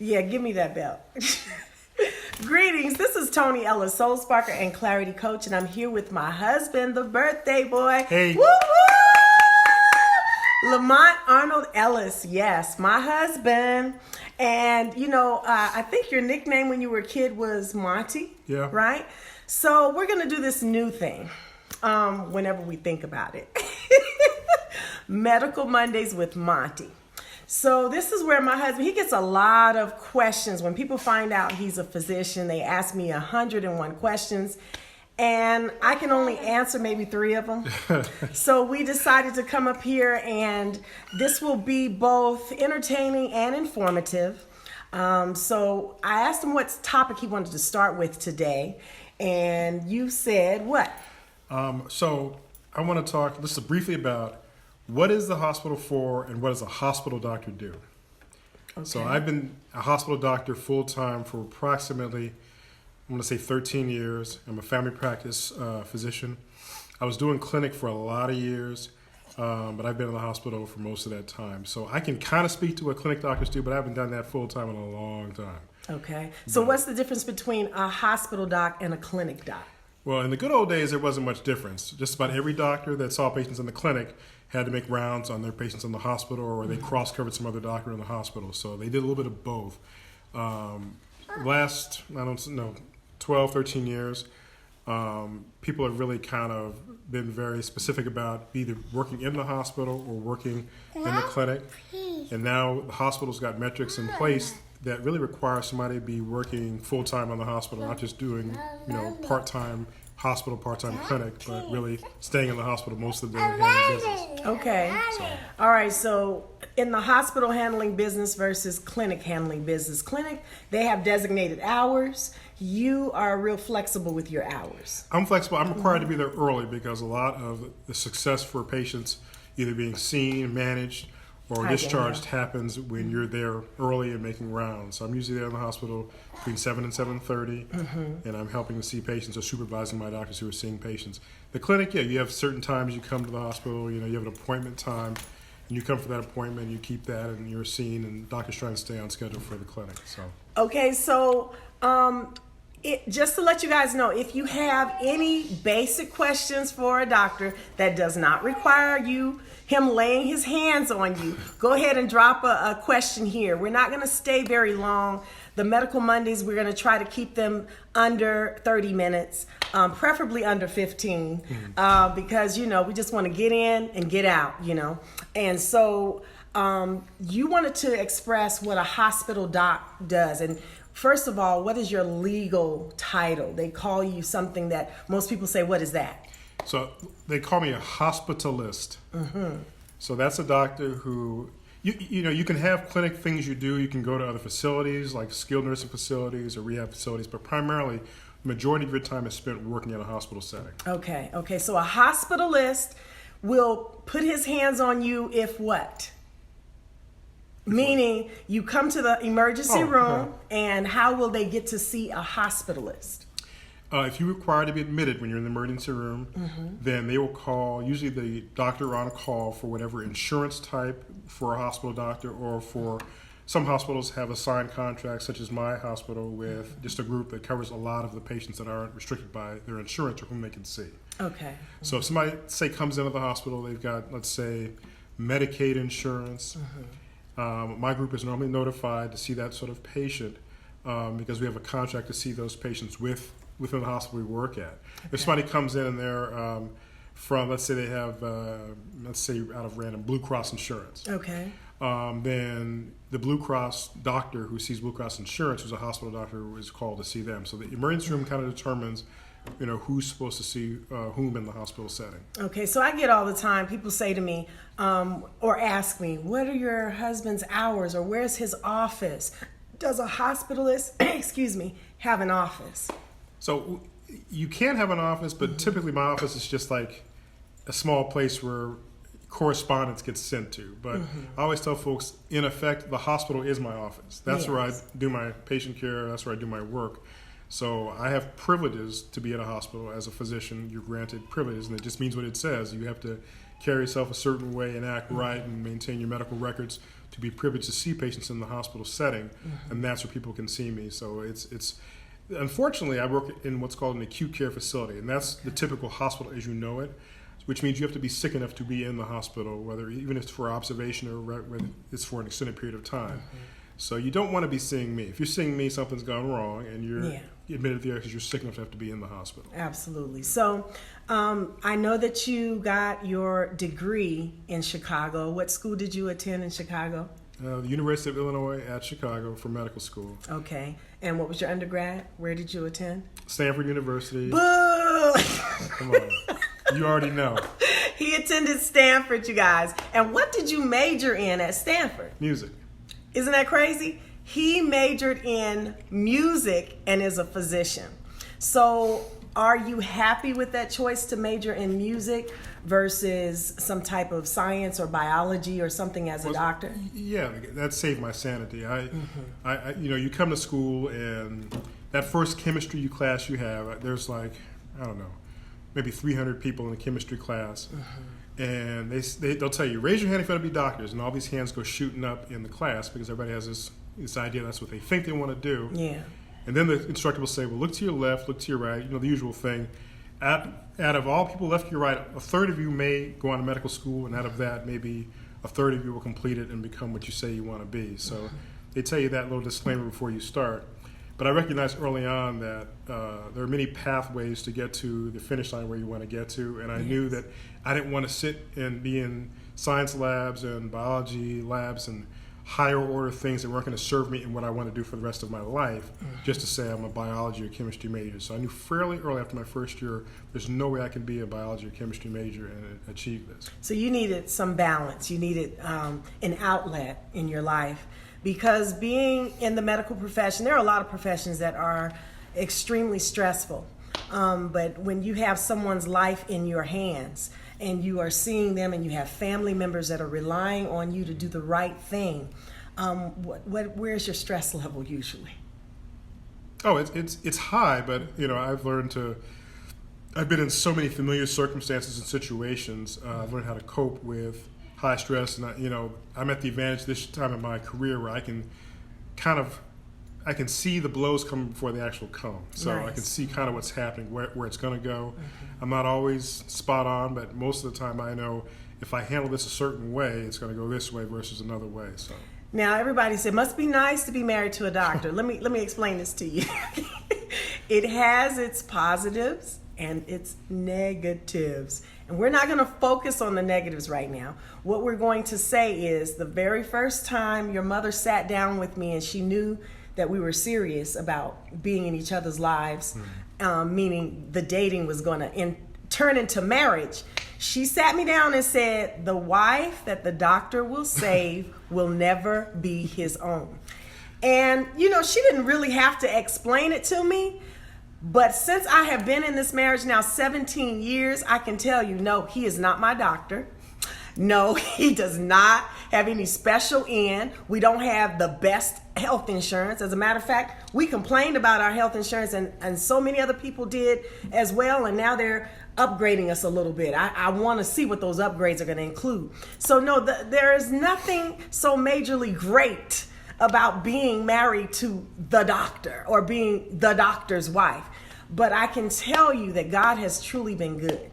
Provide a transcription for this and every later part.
Yeah, give me that belt. Greetings, this is Tony Ellis, Soul Sparker and Clarity Coach, and I'm here with my husband, the birthday boy. Hey. Woo woo! Lamont Ellis, yes, my husband. And, I think your nickname when you were a kid was Monty, Yeah. right? So we're going to do this new thing whenever we think about it. Medical Mondays with Monty. So this is where my husband, he gets a lot of questions. When people find out he's a physician, they ask me 101 questions, and I can only answer maybe 3 of them. So we decided to come up here, and this will be both entertaining and informative. So I asked him what topic he wanted to start with today, and you said what? So I want to talk just briefly about what is the hospital for and what does a hospital doctor do? Okay. So I've been a hospital doctor full-time for approximately, I'm going to say 13 years. I'm a family practice physician. I was doing clinic for a lot of years, but I've been in the hospital for most of that time. So I can kind of speak to what clinic doctors do, but I haven't done that full-time in a long time. Okay. So what's the difference between a hospital doc and a clinic doc? Well, in the good old days, there wasn't much difference. Just about every doctor that saw patients in the clinic had to make rounds on their patients in the hospital, or they cross-covered some other doctor in the hospital. So they did a little bit of both. Last, 12, 13 years, people have really kind of been very specific about either working in the hospital or working in the clinic. And now the hospital's got metrics in place that really require somebody to be working full-time on the hospital, not just doing, part-time hospital, part-time clinic, but really staying in the hospital most of the day and handling business. Okay. All right. So in the hospital handling business versus clinic handling business, clinic, they have designated hours. You are real flexible with your hours. I'm flexible. I'm required to be there early because a lot of the success for patients either being seen, managed, or discharged happens when you're there early and making rounds. So I'm usually there in the hospital between 7 and 7:30, and I'm helping to see patients or supervising my doctors who are seeing patients. The clinic, you have certain times you come to the hospital. You have an appointment time, and you come for that appointment, you keep that, and you're seen, and doctors trying to stay on schedule for the clinic. So okay, so just to let you guys know, if you have any basic questions for a doctor that does not require him laying his hands on you, go ahead and drop a question here. We're not going to stay very long. The Medical Mondays, we're going to try to keep them under 30 minutes, preferably under 15, because, we just want to get in and get out, And so you wanted to express what a hospital doc does. And first of all, what is your legal title? They call you something that most people say, what is that? So they call me a hospitalist. So that's a doctor who, you can have clinic things you do. You can go to other facilities like skilled nursing facilities or rehab facilities, but primarily the majority of your time is spent working in a hospital setting. Okay. So a hospitalist will put his hands on you if what? Meaning you come to the emergency room, and how will they get to see a hospitalist? If you're required to be admitted when you're in the emergency room, then they will call, usually the doctor on call for whatever insurance type for a hospital doctor, or for some hospitals have a signed contract, such as my hospital, with just a group that covers a lot of the patients that aren't restricted by their insurance or whom they can see. Okay. So if somebody, say, comes into the hospital, they've got, let's say, Medicaid insurance. My group is normally notified to see that sort of patient because we have a contract to see those patients within the hospital we work at. Okay. If somebody comes in and they're from, let's say they have, out of random, Blue Cross insurance. Okay. Then the Blue Cross doctor who sees Blue Cross insurance, who's a hospital doctor, is called to see them. So the emergency room kind of determines who's supposed to see whom in the hospital setting. Okay, so I get all the time, people say to me or ask me, what are your husband's hours, or where's his office? Does a hospitalist, have an office? So you can have an office, but typically my office is just like a small place where correspondence gets sent to. But I always tell folks, in effect, the hospital is my office. That's where I do my patient care, that's where I do my work. So I have privileges to be at a hospital. As a physician, you're granted privileges, and it just means what it says. You have to carry yourself a certain way and act right and maintain your medical records to to be privileged to see patients in the hospital setting, and that's where people can see me. So it's unfortunately, I work in what's called an acute care facility, and that's the typical hospital as you know it, which means you have to be sick enough to be in the hospital, whether even if it's for observation or whether it's for an extended period of time. So you don't want to be seeing me. If you're seeing me, something's gone wrong, and you're admitted there because you're sick enough to have to be in the hospital. Absolutely. So I know that you got your degree in Chicago. What school did you attend in Chicago? The University of Illinois at Chicago for medical school. Okay. And what was your undergrad? Where did you attend? Stanford University. Boo! Come on. You already know. He attended Stanford, you guys. And what did you major in at Stanford? Music. Isn't that crazy? He majored in music and is a physician. So are you happy with that choice to major in music versus some type of science or biology or something as a doctor? Yeah, that saved my sanity. I you come to school and that first chemistry class you have, there's like, I don't know, maybe 300 people in the chemistry class. And they'll tell you, raise your hand if you want to be doctors, and all these hands go shooting up in the class because everybody has this idea that's what they think they want to do. Yeah. And then the instructor will say, well, look to your left, look to your right, the usual thing. Out of all people left to your right, a third of you may go on to medical school, and out of that, maybe a third of you will complete it and become what you say you want to be. So they tell you that little disclaimer before you start. But I recognized early on that there are many pathways to get to the finish line where you want to get to, and I knew that I didn't want to sit and be in science labs and biology labs and higher order things that weren't going to serve me in what I want to do for the rest of my life, just to say I'm a biology or chemistry major. So I knew fairly early after my first year, there's no way I can be a biology or chemistry major and achieve this. So you needed some balance. You needed an outlet in your life. Because being in the medical profession, there are a lot of professions that are extremely stressful. But when you have someone's life in your hands and you are seeing them and you have family members that are relying on you to do the right thing, where's your stress level usually? Oh, it's high, but I've been in so many familiar circumstances and situations. I've learned how to cope with high stress, and I'm at the advantage this time in my career where I can see the blows coming before they actually come. So Nice. I can see kind of what's happening, where it's going to go. I'm not always spot on, but most of the time I know if I handle this a certain way, it's going to go this way versus another way. So now everybody said, must be nice to be married to a doctor. Let me explain this to you. It has its positives and its negatives. And we're not going to focus on the negatives right now. What we're going to say is the very first time your mother sat down with me and she knew that we were serious about being in each other's lives, meaning the dating was going to turn into marriage, she sat me down and said, the wife that the doctor will save will never be his own. And, she didn't really have to explain it to me. But since I have been in this marriage now 17 years, I can tell you, no, he is not my doctor. No, he does not have any special end. We don't have the best health insurance. As a matter of fact, we complained about our health insurance and so many other people did as well. And now they're upgrading us a little bit. I want to see what those upgrades are going to include. So no, there is nothing so majorly great about being married to the doctor or being the doctor's wife. But I can tell you that God has truly been good.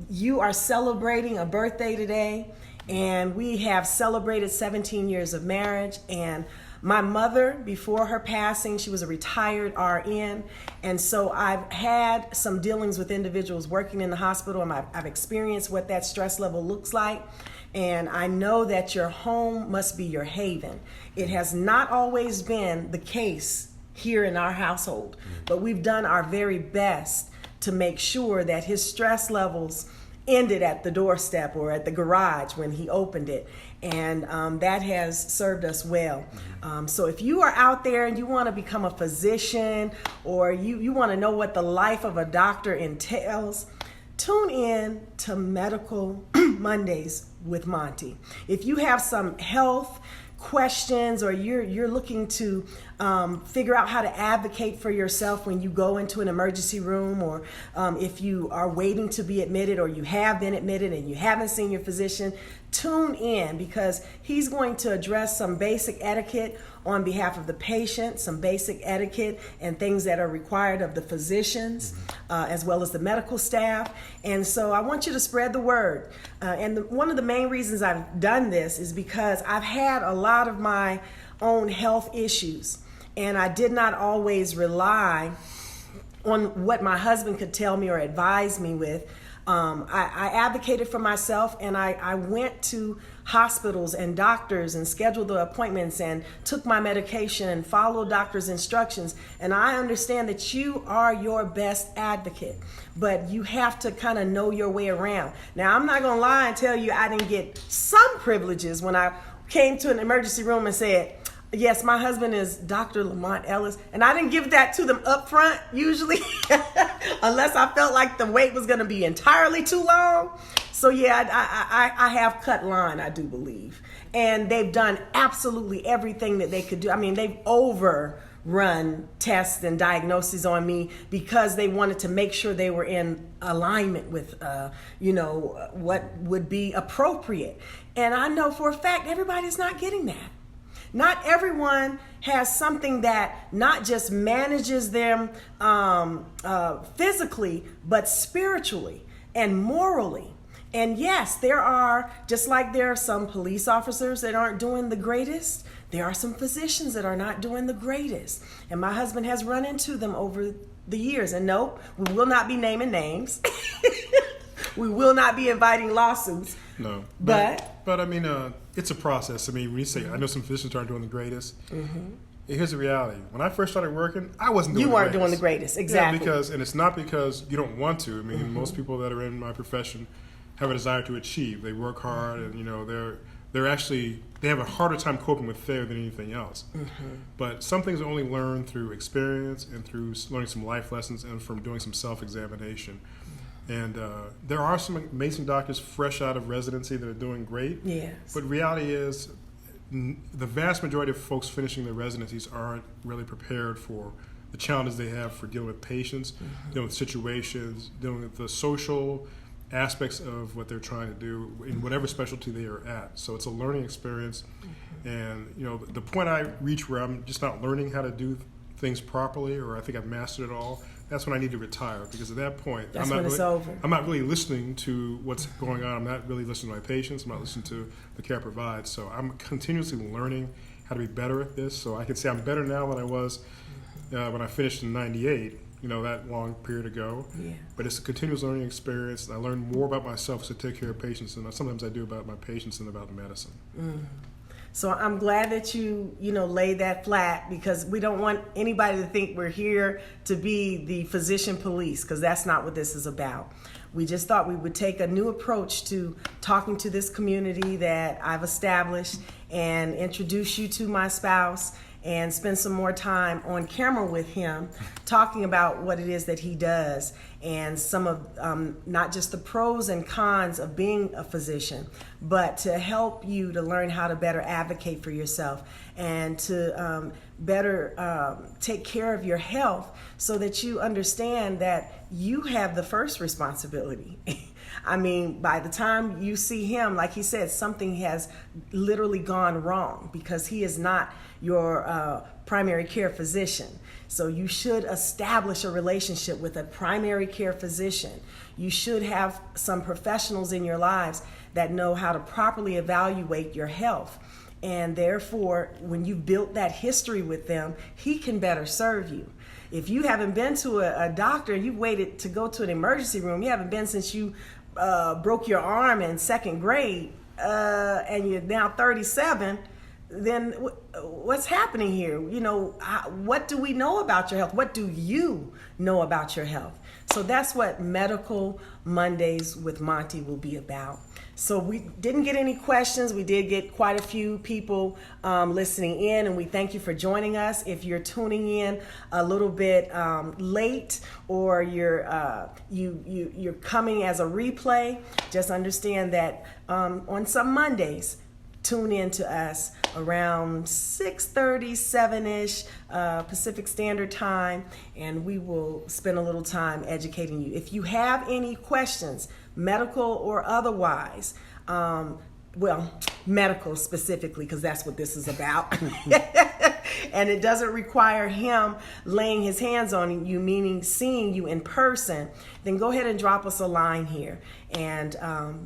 You are celebrating a birthday today, and we have celebrated 17 years of marriage. And my mother, before her passing, she was a retired RN. And so I've had some dealings with individuals working in the hospital, and I've experienced what that stress level looks like. And I know that your home must be your haven. It has not always been the case here in our household, but we've done our very best to make sure that his stress levels ended at the doorstep or at the garage when he opened it. And that has served us well. So if you are out there and you want to become a physician or you want to know what the life of a doctor entails, tune in to Medical Mondays with Monty. If you have some health questions, or you're looking to figure out how to advocate for yourself when you go into an emergency room, or if you are waiting to be admitted, or you have been admitted and you haven't seen your physician, tune in, because he's going to address some basic etiquette on behalf of the patient, some basic etiquette and things that are required of the physicians, as well as the medical staff. And so I want you to spread the word. One of the main reasons I've done this is because I've had a lot of my own health issues, and I did not always rely on what my husband could tell me or advise me with. I advocated for myself, and I went to hospitals and doctors and scheduled the appointments and took my medication and followed doctor's instructions. And I understand that you are your best advocate, but you have to kind of know your way around. Now, I'm not going to lie and tell you I didn't get some privileges when I came to an emergency room and said, yes, my husband is Dr. Lamont Ellis. And I didn't give that to them up front, usually, unless I felt like the wait was going to be entirely too long. So yeah, I have cut line, I do believe. And they've done absolutely everything that they could do. I mean, they've overrun tests and diagnoses on me because they wanted to make sure they were in alignment with, what would be appropriate. And I know for a fact everybody's not getting that. Not everyone has something that not just manages them physically, but spiritually and morally. And yes, there are, just like there are some police officers that aren't doing the greatest, there are some physicians that are not doing the greatest. And my husband has run into them over the years. And no, we will not be naming names. We will not be inviting lawsuits. No. But I mean, it's a process. I mean, when you say, I know some physicians aren't doing the greatest. Here's the reality. When I first started working, I wasn't doing the greatest. You weren't doing the greatest, exactly. Yeah, and it's not because you don't want to. I mean, most people that are in my profession have a desire to achieve. They work hard, and they have a harder time coping with failure than anything else. But some things are only learned through experience and through learning some life lessons and from doing some self-examination. And there are some amazing doctors fresh out of residency that are doing great. Yes. But reality is, the vast majority of folks finishing their residencies aren't really prepared for the challenges they have for dealing with patients, dealing with situations, dealing with the social aspects of what they're trying to do in whatever specialty they are at. So it's a learning experience. And the point I reach where I'm just not learning how to do things properly, or I think I've mastered it all, that's when I need to retire, because at that point, I'm not really listening to what's going on. I'm not really listening to my patients. I'm not listening to the care I provide. So I'm continuously learning how to be better at this. So I can say I'm better now than I was when I finished in '98. That long period ago. Yeah. But it's a continuous learning experience. I learn more about myself to take care of patients than sometimes I do about my patients and about medicine. So I'm glad that you lay that flat, because we don't want anybody to think we're here to be the physician police, because that's not what this is about. We just thought we would take a new approach to talking to this community that I've established and introduce you to my spouse and spend some more time on camera with him talking about what it is that he does and some of not just the pros and cons of being a physician, but to help you to learn how to better advocate for yourself and to better take care of your health, so that you understand that you have the first responsibility. I mean, by the time you see him, like he said, something has literally gone wrong, because he is not your primary care physician. So you should establish a relationship with a primary care physician. You should have some professionals in your lives that know how to properly evaluate your health. And therefore, when you've built that history with them, he can better serve you. If you haven't been to a doctor, you've waited to go to an emergency room, you haven't been since you broke your arm in second grade, and you're now 37, then what's happening here? What do we know about your health? What do you know about your health? So that's what Medical Mondays with Monty will be about. So we didn't get any questions. We did get quite a few people listening in, and we thank you for joining us. If you're tuning in a little bit late, or you're coming as a replay, just understand that on some Mondays, tune in to us around 6:30, 7-ish Pacific Standard Time, and we will spend a little time educating you. If you have any questions, medical or otherwise, well, medical specifically, because that's what this is about. And it doesn't require him laying his hands on you, meaning seeing you in person, then go ahead and drop us a line here. And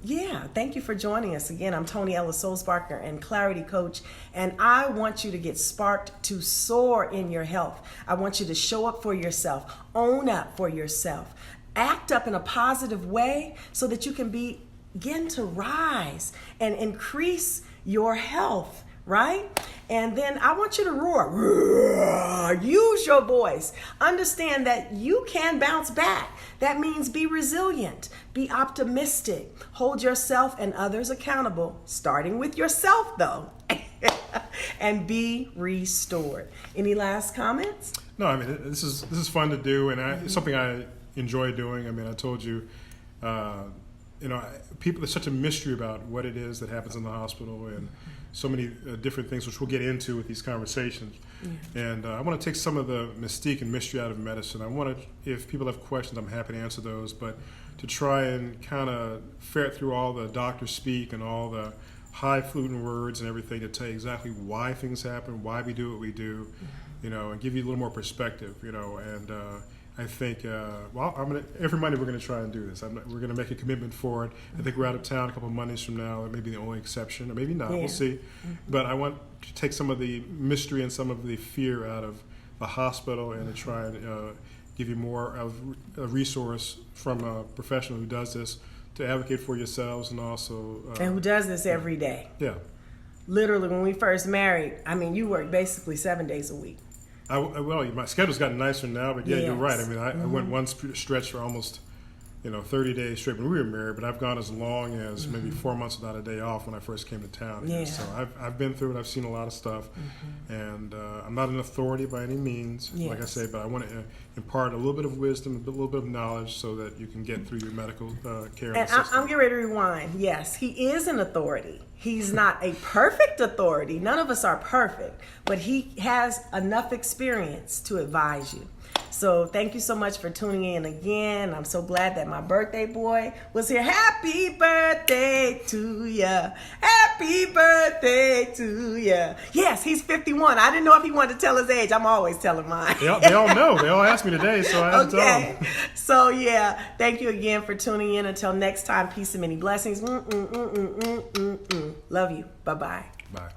yeah, thank you for joining us. Again, I'm Tony Ellis, Soul Sparker and Clarity Coach, and I want you to get sparked to soar in your health. I want you to show up for yourself, own up for yourself, act up in a positive way so that you can begin to rise and increase your health, right? And then I want you to roar. Roar. Use your voice. Understand that you can bounce back. That means be resilient, be optimistic, hold yourself and others accountable, starting with yourself though, and be restored. Any last comments? No, I mean, this is fun to do, and it's something I enjoy doing. I mean, I told you, people, there's such a mystery about what it is that happens in the hospital, and so many different things, which we'll get into with these conversations. Yeah. And I want to take some of the mystique and mystery out of medicine. I want to, if people have questions, I'm happy to answer those, but to try and kind of ferret through all the doctor speak and all the highfalutin words and everything to tell you exactly why things happen, why we do what we do, and give you a little more perspective, and I think, every Monday we're going to try and do this. We're going to make a commitment for it. I think we're out of town a couple of Mondays from now. That may be the only exception, or maybe not. Yeah. We'll see. But I want to take some of the mystery and some of the fear out of the hospital and to try and give you more of a resource from a professional who does this to advocate for yourselves and also... and who does this every day. Yeah. Literally, when we first married, I mean, you work basically 7 days a week. Well, my schedule's gotten nicer now, but yeah, yes. You're right. I mean, I went one stretch for almost, 30 days straight when we were married, but I've gone as long as maybe 4 months without a day off when I first came to town. Yeah. So I've been through it. I've seen a lot of stuff, and I'm not an authority by any means, yes. Like I say, but I want to impart a little bit of wisdom, a little bit of knowledge so that you can get through your medical care. And I'm getting ready to rewind. Yes, he is an authority. He's not a perfect authority. None of us are perfect, but he has enough experience to advise you. So thank you so much for tuning in again. I'm so glad that my birthday boy was here. Happy birthday to ya. Happy birthday to ya. Yes, he's 51. I didn't know if he wanted to tell his age. I'm always telling mine. They all know. They all asked me today, so I have to tell them. So yeah, thank you again for tuning in. Until next time, peace and many blessings. Love you. Bye-bye. Bye.